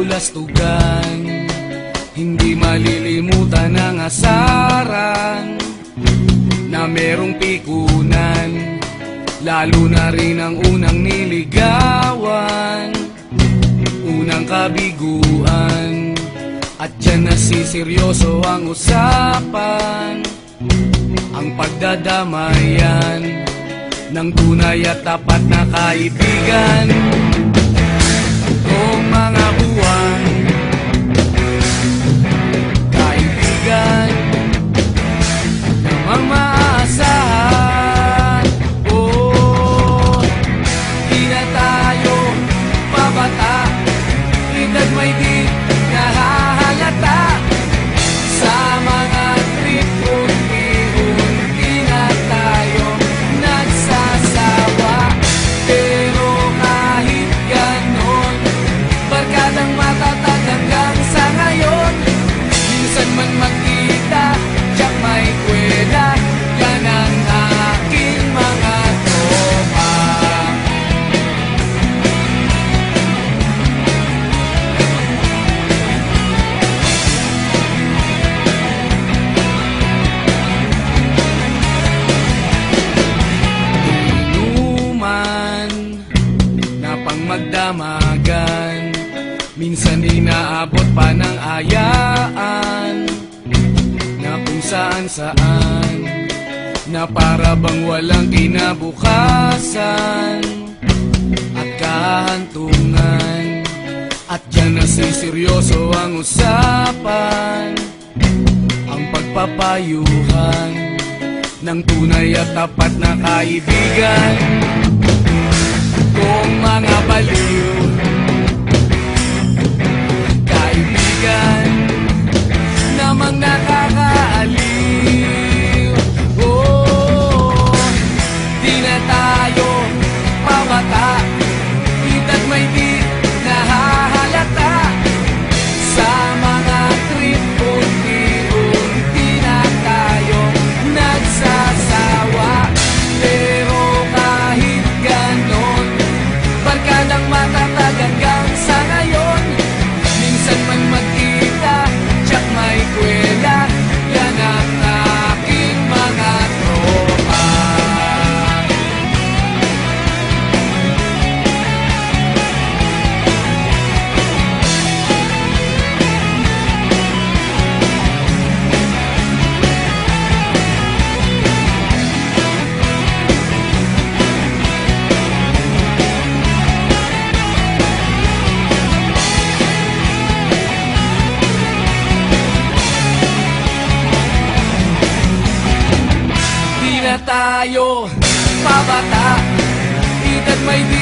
kabulastugan, hindi malilimutan ang asaran na merong pikunan, lalo na rin ang unang niligawan, unang kabiguan. At dyan nasiseryoso ang usapan, ang pagdadamayan ng tunay at tapat na kaibigan. Kung mga buwan, kaibigan namang maaasahan. Oh, di na tayo pabata, edad may di nahahalata. Sa mga trip, unti-unti na tayo nagsasawa. Pero kahit ganon, barkadang matatag hanggang sa ngayon. Minsan man magkita, tiyak may kwela, yan ang aking mga tropa. Inuman na pang magdamagan, minsan inaabot pa ng ayaan, na kung saan-saan, na para bang walang kinabukasan at kahantungan. At dyan nasiseryoso ang usapan, ang pagpapayuhan ng tunay at tapat na kaibigan. Kung mga baliw, kaibigan namang nakakaaliw. Oh, di na tayo pabata, edad may di nahahalata. Sa mga trip, unti-unti na tayo nagsasawa. Pero kahit ganon, barkadang matatag hanggang sa ngayon. Minsan man magkita, tiyak may kwela, yan ang aking mga tropa. Di na tayo pabata, edad may di